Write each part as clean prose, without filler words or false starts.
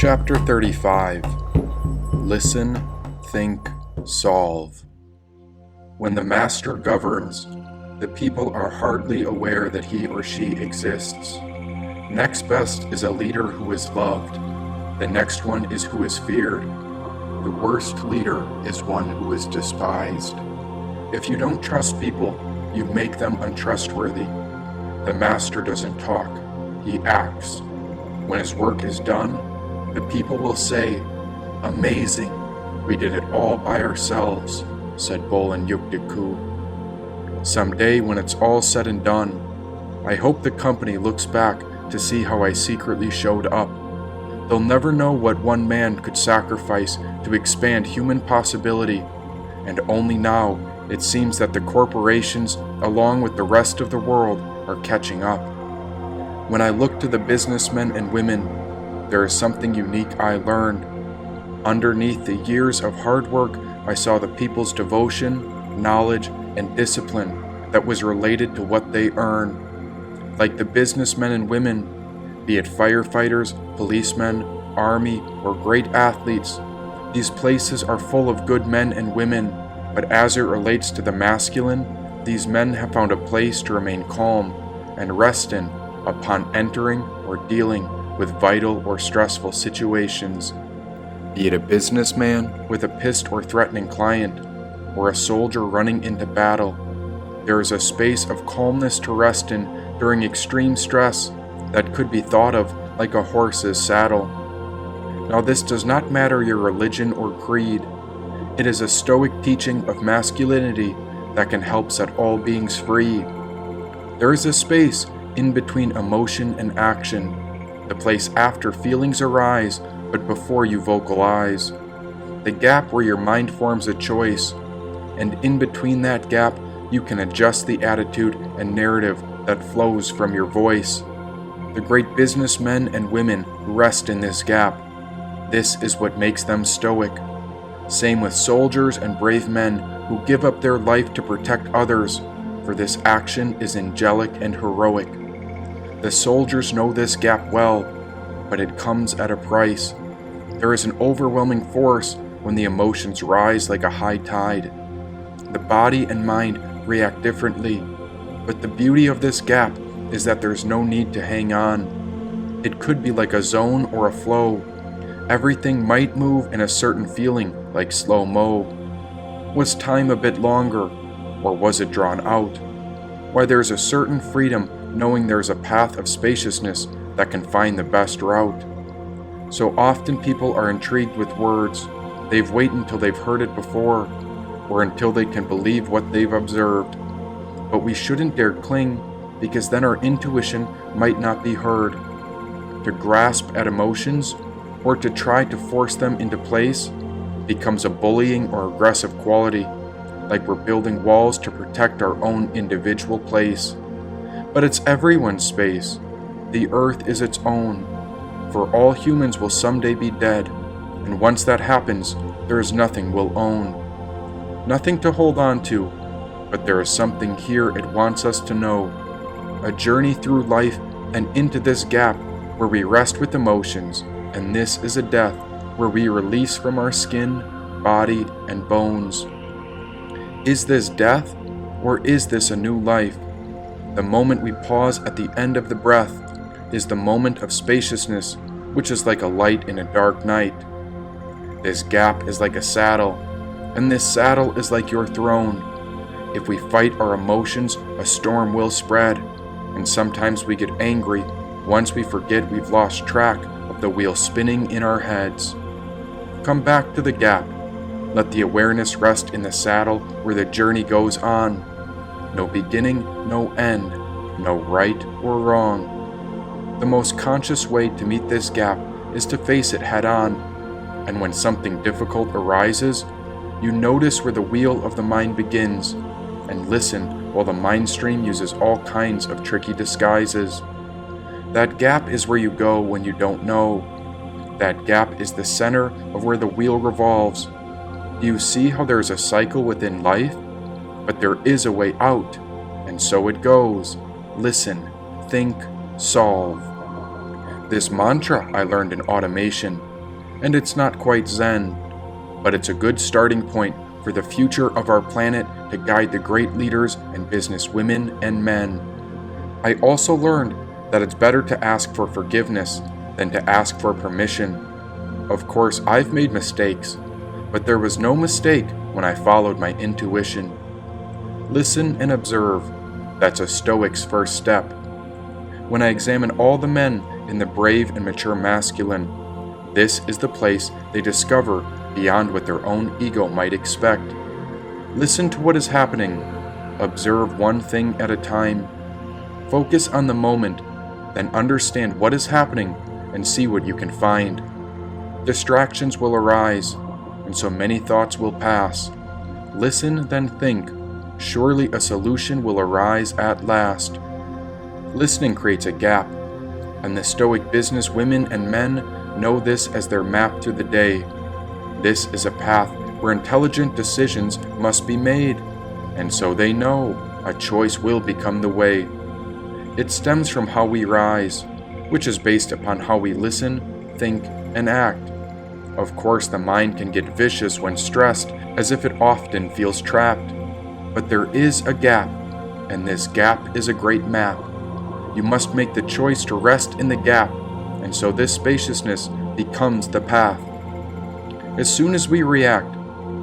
Chapter 35. Listen, Think, Solve. When the master governs, the people are hardly aware that he or she exists. Next best is a leader who is loved. The next one is who is feared. The worst leader is one who is despised. If you don't trust people, you make them untrustworthy. The master doesn't talk, he acts. When his work is done, the people will say, "Amazing, we did it all by ourselves," said Bolin Yukdeku. Someday when it's all said and done, I hope the company looks back to see how I secretly showed up. They'll never know what one man could sacrifice to expand human possibility, and only now it seems that the corporations, along with the rest of the world, are catching up. When I look to the businessmen and women, there is something unique I learned. Underneath the years of hard work, I saw the people's devotion, knowledge, and discipline that was related to what they earn. Like the businessmen and women, be it firefighters, policemen, army, or great athletes, these places are full of good men and women, but as it relates to the masculine, these men have found a place to remain calm and rest in upon entering or dealing with vital or stressful situations. Be it a businessman with a pissed or threatening client, or a soldier running into battle, there is a space of calmness to rest in during extreme stress that could be thought of like a horse's saddle. Now this does not matter your religion or creed. It is a stoic teaching of masculinity that can help set all beings free. There is a space in between emotion and action, the place after feelings arise but before you vocalize, the gap where your mind forms a choice, and in between that gap you can adjust the attitude and narrative that flows from your voice. The great businessmen and women rest in this gap. This is what makes them stoic. Same with soldiers and brave men who give up their life to protect others, for this action is angelic and heroic. The soldiers know this gap well, but it comes at a price. There is an overwhelming force when the emotions rise like a high tide. The body and mind react differently, but the beauty of this gap is that there's no need to hang on. It could be like a zone or a flow. Everything might move in a certain feeling, like slow-mo. Was time a bit longer, or was it drawn out? Why, there's a certain freedom knowing there's a path of spaciousness that can find the best route. So often people are intrigued with words. They've waited until they've heard it before, or until they can believe what they've observed. But we shouldn't dare cling, because then our intuition might not be heard. To grasp at emotions, or to try to force them into place, becomes a bullying or aggressive quality, like we're building walls to protect our own individual place. But it's everyone's space. The earth is its own, for all humans will someday be dead, and once that happens, there is nothing we'll own. Nothing to hold on to, but there is something here it wants us to know. A journey through life and into this gap where we rest with emotions, and this is a death where we release from our skin, body, and bones. Is this death, or is this a new life? The moment we pause at the end of the breath is the moment of spaciousness, which is like a light in a dark night. This gap is like a saddle, and this saddle is like your throne. If we fight our emotions, a storm will spread, and sometimes we get angry once we forget we've lost track of the wheel spinning in our heads. Come back to the gap. Let the awareness rest in the saddle where the journey goes on. No beginning, no end, no right or wrong. The most conscious way to meet this gap is to face it head on, and when something difficult arises, you notice where the wheel of the mind begins, and listen while the mind stream uses all kinds of tricky disguises. That gap is where you go when you don't know. That gap is the center of where the wheel revolves. Do you see how there is a cycle within life? But there is a way out, and so it goes. Listen, think, solve. This mantra I learned in automation and it's not quite Zen, but it's a good starting point for the future of our planet to guide the great leaders and business women and men. I also learned that it's better to ask for forgiveness than to ask for permission. Of course, I've made mistakes, but there was no mistake when I followed my intuition. Listen and observe. That's a Stoic's first step. When I examine all the men in the brave and mature masculine, this is the place they discover beyond what their own ego might expect. Listen to what is happening. Observe one thing at a time. Focus on the moment, then understand what is happening and see what you can find. Distractions will arise, and so many thoughts will pass. Listen, then think. Surely a solution will arise at last. Listening creates a gap, and the Stoic business women and men know this as their map through the day. This is a path where intelligent decisions must be made, and so they know a choice will become the way. It stems from how we rise, which is based upon how we listen, think, and act. Of course, the mind can get vicious when stressed, as if it often feels trapped. But there is a gap, and this gap is a great map. You must make the choice to rest in the gap, and so this spaciousness becomes the path. As soon as we react,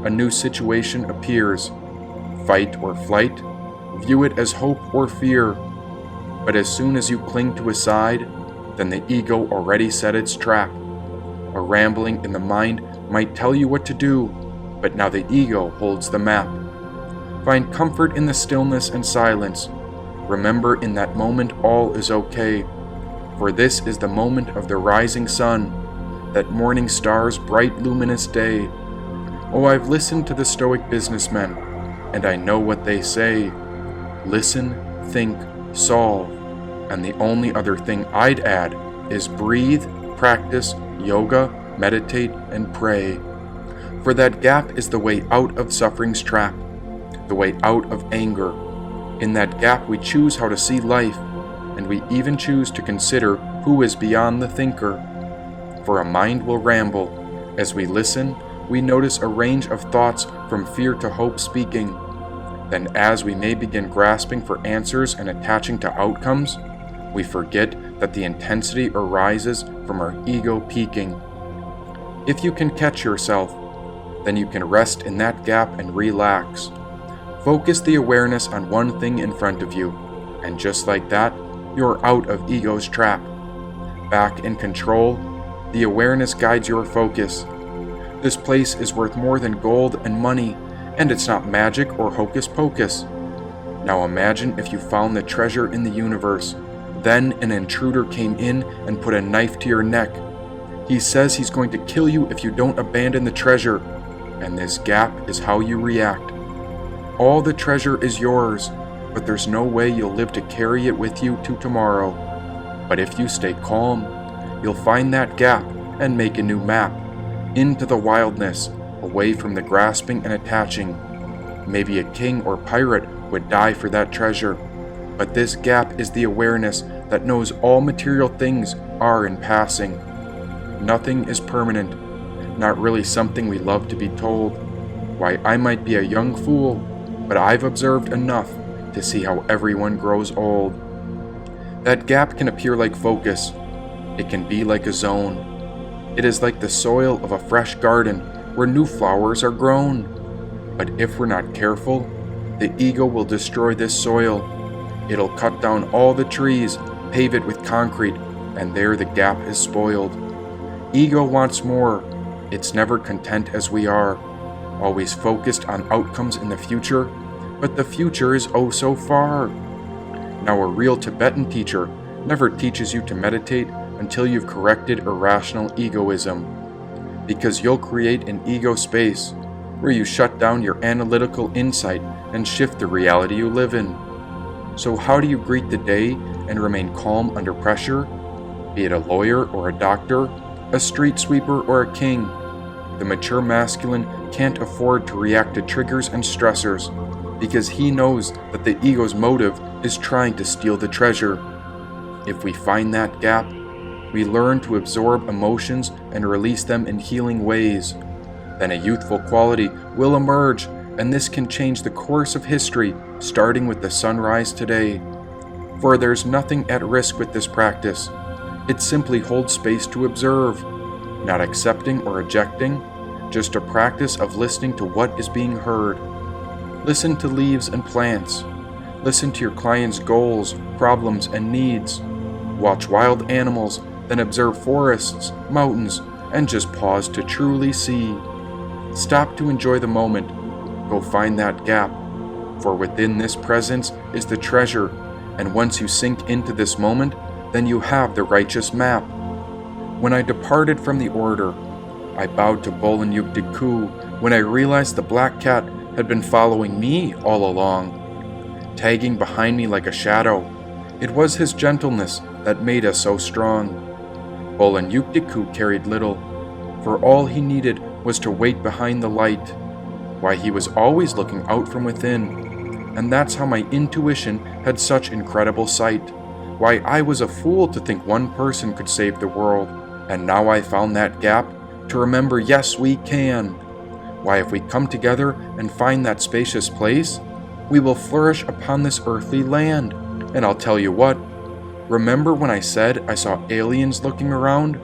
a new situation appears. Fight or flight, view it as hope or fear. But as soon as you cling to a side, then the ego already set its trap. A rambling in the mind might tell you what to do, but now the ego holds the map. Find comfort in the stillness and silence. Remember in that moment all is okay, for this is the moment of the rising sun, that morning star's bright luminous day. Oh, I've listened to the Stoic businessmen, and I know what they say. Listen, think, solve. And the only other thing I'd add is breathe, practice, yoga, meditate, and pray. For that gap is the way out of suffering's trap, the way out of anger. In that gap we choose how to see life, and we even choose to consider who is beyond the thinker. For a mind will ramble. As we listen, we notice a range of thoughts from fear to hope speaking. Then as we may begin grasping for answers and attaching to outcomes, we forget that the intensity arises from our ego peaking. If you can catch yourself, then you can rest in that gap and relax. Focus the awareness on one thing in front of you, and just like that, you're out of ego's trap. Back in control, the awareness guides your focus. This place is worth more than gold and money, and it's not magic or hocus pocus. Now imagine if you found the treasure in the universe. Then an intruder came in and put a knife to your neck. He says he's going to kill you if you don't abandon the treasure, and this gap is how you react. All the treasure is yours, but there's no way you'll live to carry it with you to tomorrow. But if you stay calm, you'll find that gap and make a new map, into the wildness, away from the grasping and attaching. Maybe a king or pirate would die for that treasure, but this gap is the awareness that knows all material things are in passing. Nothing is permanent, not really something we love to be told. Why, I might be a young fool, but I've observed enough to see how everyone grows old. That gap can appear like focus. It can be like a zone. It is like the soil of a fresh garden where new flowers are grown. But if we're not careful, the ego will destroy this soil. It'll cut down all the trees, pave it with concrete, and there the gap is spoiled. Ego wants more. It's never content as we are, always focused on outcomes in the future, but the future is oh so far. Now a real Tibetan teacher never teaches you to meditate until you've corrected irrational egoism, because you'll create an ego space where you shut down your analytical insight and shift the reality you live in. So how do you greet the day and remain calm under pressure? Be it a lawyer or a doctor, a street sweeper or a king, the mature masculine can't afford to react to triggers and stressors, because he knows that the ego's motive is trying to steal the treasure. If we find that gap, we learn to absorb emotions and release them in healing ways. Then a youthful quality will emerge, and this can change the course of history, starting with the sunrise today. For there's nothing at risk with this practice. It simply holds space to observe, not accepting or ejecting, just a practice of listening to what is being heard. Listen to leaves and plants. Listen to your client's goals, problems, and needs. Watch wild animals, then observe forests, mountains, and just pause to truly see. Stop to enjoy the moment. Go find that gap. For within this presence is the treasure, and once you sink into this moment, then you have the righteous map. When I departed from the order, I bowed to Bolan Yukdikku when I realized the black cat had been following me all along, tagging behind me like a shadow. It was his gentleness that made us so strong. Bolan Yukdikku carried little, for all he needed was to wait behind the light. Why, he was always looking out from within, and that's how my intuition had such incredible sight. Why, I was a fool to think one person could save the world, and now I found that gap to remember, yes, we can. Why, if we come together and find that spacious place, we will flourish upon this earthly land. And I'll tell you what, remember when I said I saw aliens looking around?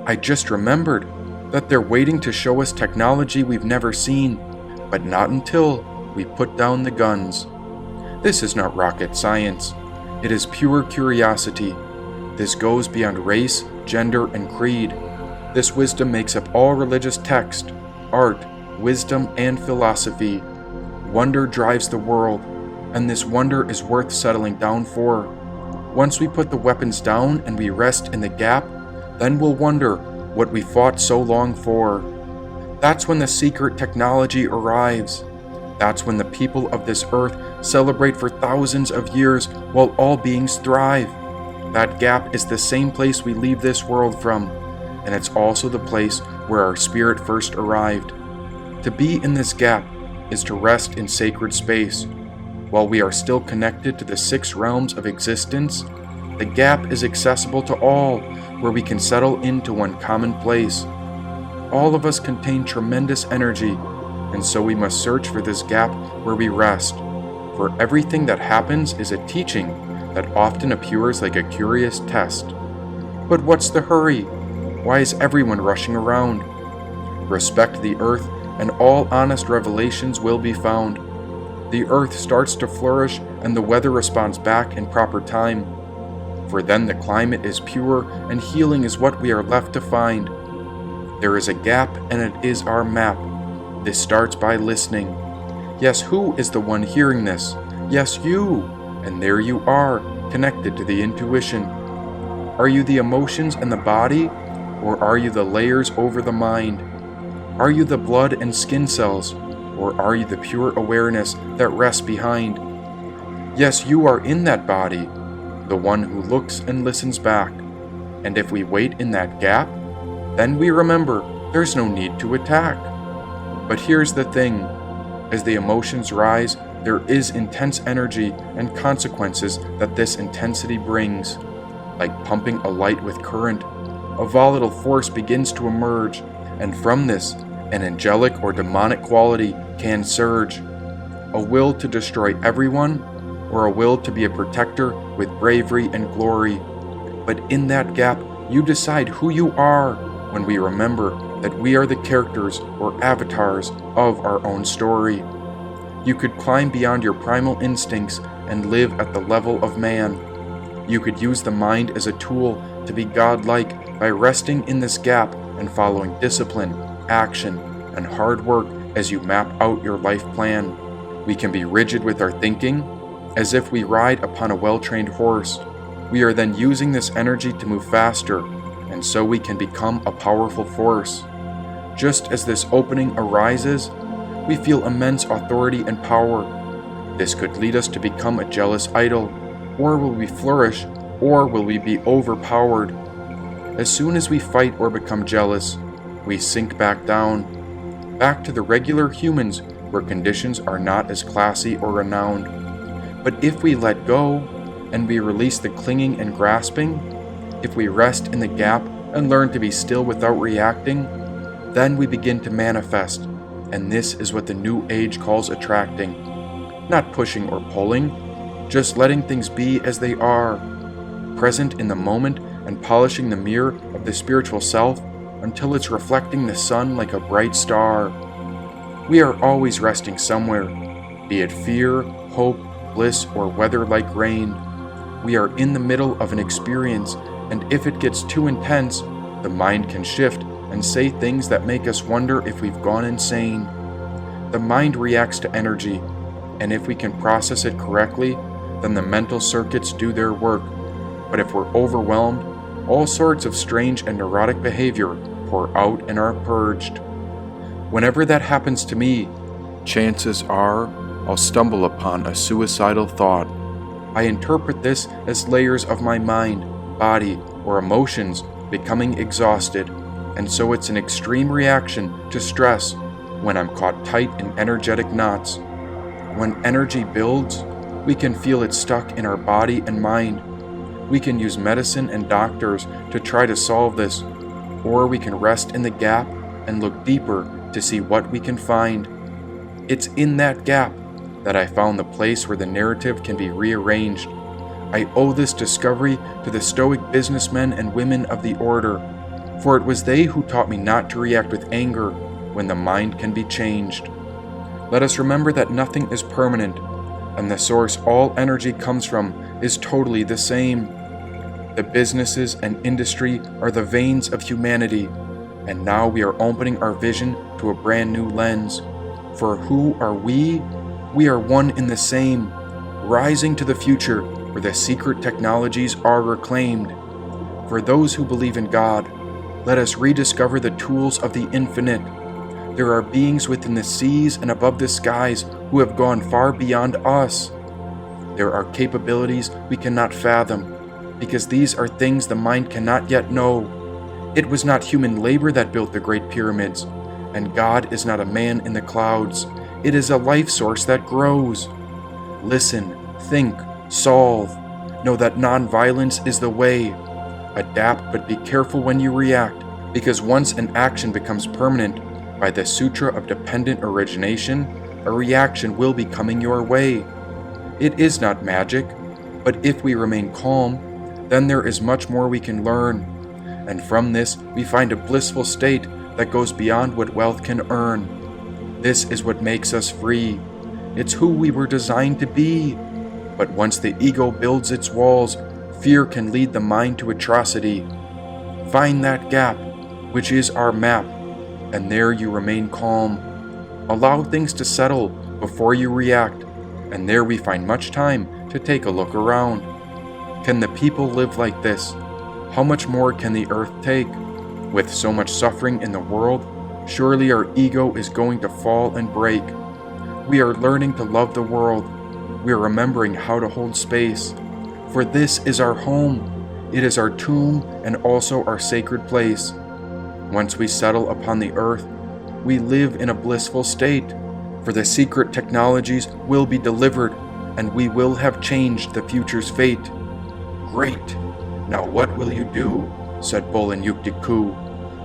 I just remembered that they're waiting to show us technology we've never seen, but not until we put down the guns. This is not rocket science. It is pure curiosity. This goes beyond race, gender, and creed. This wisdom makes up all religious text, art, wisdom, and philosophy. Wonder drives the world, and this wonder is worth settling down for. Once we put the weapons down and we rest in the gap, then we'll wonder what we fought so long for. That's when the secret technology arrives. That's when the people of this earth celebrate for thousands of years while all beings thrive. That gap is the same place we leave this world from, and it's also the place where our spirit first arrived. To be in this gap is to rest in sacred space. While we are still connected to the 6 realms of existence, the gap is accessible to all, where we can settle into one common place. All of us contain tremendous energy, and so we must search for this gap where we rest. For everything that happens is a teaching that often appears like a curious test. But what's the hurry? Why is everyone rushing around? Respect the earth, and all honest revelations will be found. The earth starts to flourish, and the weather responds back in proper time. For then the climate is pure, and healing is what we are left to find. There is a gap, and it is our map. This starts by listening. Yes, who is the one hearing this? Yes, you. And there you are, connected to the intuition. Are you the emotions and the body, or are you the layers over the mind? Are you the blood and skin cells, or are you the pure awareness that rests behind? Yes, you are in that body, the one who looks and listens back. And if we wait in that gap, then we remember there's no need to attack. But here's the thing, as the emotions rise, there is intense energy and consequences that this intensity brings. Like pumping a light with current, a volatile force begins to emerge, and from this, an angelic or demonic quality can surge. A will to destroy everyone, or a will to be a protector with bravery and glory. But in that gap, you decide who you are when we remember that we are the characters or avatars of our own story. You could climb beyond your primal instincts and live at the level of man. You could use the mind as a tool to be godlike by resting in this gap and following discipline, action, and hard work as you map out your life plan. We can be rigid with our thinking, as if we ride upon a well-trained horse. We are then using this energy to move faster, and so we can become a powerful force. Just as this opening arises, we feel immense authority and power. This could lead us to become a jealous idol, or will we flourish, or will we be overpowered? As soon as we fight or become jealous, we sink back down, back to the regular humans where conditions are not as classy or renowned. But if we let go, and we release the clinging and grasping, If we rest in the gap and learn to be still without reacting, then we begin to manifest, and this is what the New Age calls attracting. Not pushing or pulling, just letting things be as they are, present in the moment and polishing the mirror of the spiritual self until it's reflecting the sun like a bright star. We are always resting somewhere, be it fear, hope, bliss, or weather like rain. We are in the middle of an experience, and if it gets too intense, the mind can shift and say things that make us wonder if we've gone insane. The mind reacts to energy, and if we can process it correctly, then the mental circuits do their work. But if we're overwhelmed, all sorts of strange and neurotic behavior pour out and are purged. Whenever that happens to me, chances are I'll stumble upon a suicidal thought. I interpret this as layers of my mind, body, or emotions becoming exhausted, and so it's an extreme reaction to stress when I'm caught tight in energetic knots. When energy builds, we can feel it stuck in our body and mind. We can use medicine and doctors to try to solve this, or we can rest in the gap and look deeper to see what we can find. It's in that gap that I found the place where the narrative can be rearranged. I owe this discovery to the Stoic businessmen and women of the order, for it was they who taught me not to react with anger when the mind can be changed. Let us remember that nothing is permanent, and the source all energy comes from is totally the same. The businesses and industry are the veins of humanity, and now we are opening our vision to a brand new lens. For who are we? We are one in the same, rising to the future where the secret technologies are reclaimed. For those who believe in God, let us rediscover the tools of the infinite. There are beings within the seas and above the skies who have gone far beyond us. There are capabilities we cannot fathom, because these are things the mind cannot yet know. It was not human labor that built the Great Pyramids, and God is not a man in the clouds. It is a life source that grows. Listen, think, solve. Know that non-violence is the way. Adapt, but be careful when you react, because once an action becomes permanent, by the Sutra of Dependent Origination, a reaction will be coming your way. It is not magic, but if we remain calm, then there is much more we can learn, and from this we find a blissful state that goes beyond what wealth can earn. This is what makes us free. It's who we were designed to be. But once the ego builds its walls, fear can lead the mind to atrocity. Find that gap, which is our map, and there you remain calm. Allow things to settle before you react, and there we find much time to take a look around. Can the people live like this? How much more can the earth take? With so much suffering in the world, surely our ego is going to fall and break. We are learning to love the world. We are remembering how to hold space. For this is our home. It is our tomb and also our sacred place. Once we settle upon the earth, we live in a blissful state, for the secret technologies will be delivered, and we will have changed the future's fate. Great! Now what will you do? Said Bolan-Yuktik-Ku.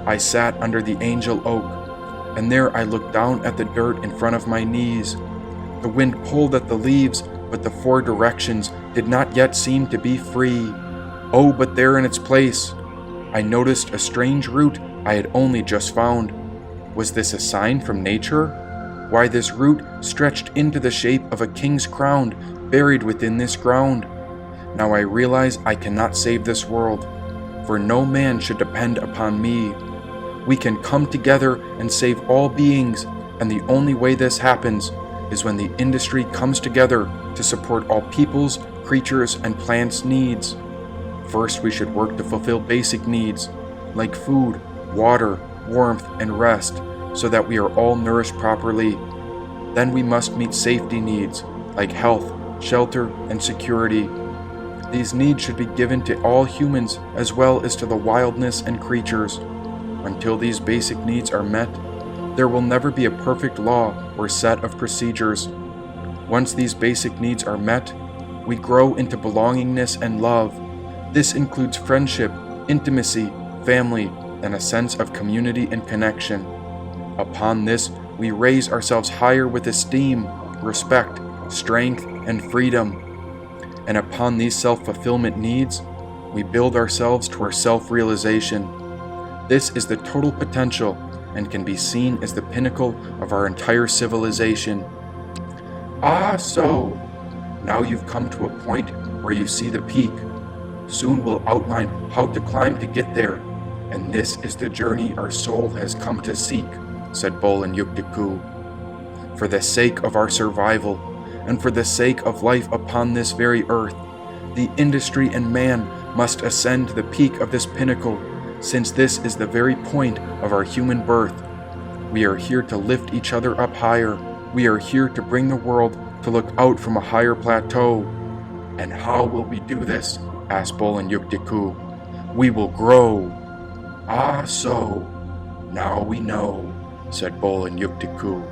I sat under the angel oak, and there I looked down at the dirt in front of my knees. The wind pulled at the leaves, but the four directions did not yet seem to be free. Oh, but there in its place, I noticed a strange root I had only just found. Was this a sign from nature? Why, this root stretched into the shape of a king's crown buried within this ground. Now I realize I cannot save this world, for no man should depend upon me. We can come together and save all beings, and the only way this happens is when the industry comes together to support all people's, creatures, and plants' needs. First, we should work to fulfill basic needs, like food, water, warmth, and rest, so that we are all nourished properly. Then we must meet safety needs, like health, shelter, and security. These needs should be given to all humans as well as to the wildness and creatures. Until these basic needs are met, there will never be a perfect law or set of procedures. Once these basic needs are met, we grow into belongingness and love. This includes friendship, intimacy, family, and a sense of community and connection. Upon this, we raise ourselves higher with esteem, respect, strength, and freedom. And upon these self-fulfillment needs, we build ourselves toward self-realization. This is the total potential and can be seen as the pinnacle of our entire civilization. Ah, so! Now you've come to a point where you see the peak. Soon we'll outline how to climb to get there, and this is the journey our soul has come to seek, said Bolin Yuktiku. For the sake of our survival, and for the sake of life upon this very earth, the industry and man must ascend to the peak of this pinnacle, since this is the very point of our human birth. We are here to lift each other up higher. We are here to bring the world to look out from a higher plateau. And how will we do this? Asked Bolin Yuktiku. We will grow. Ah, so. Now we know, said Bolin Yuktiku.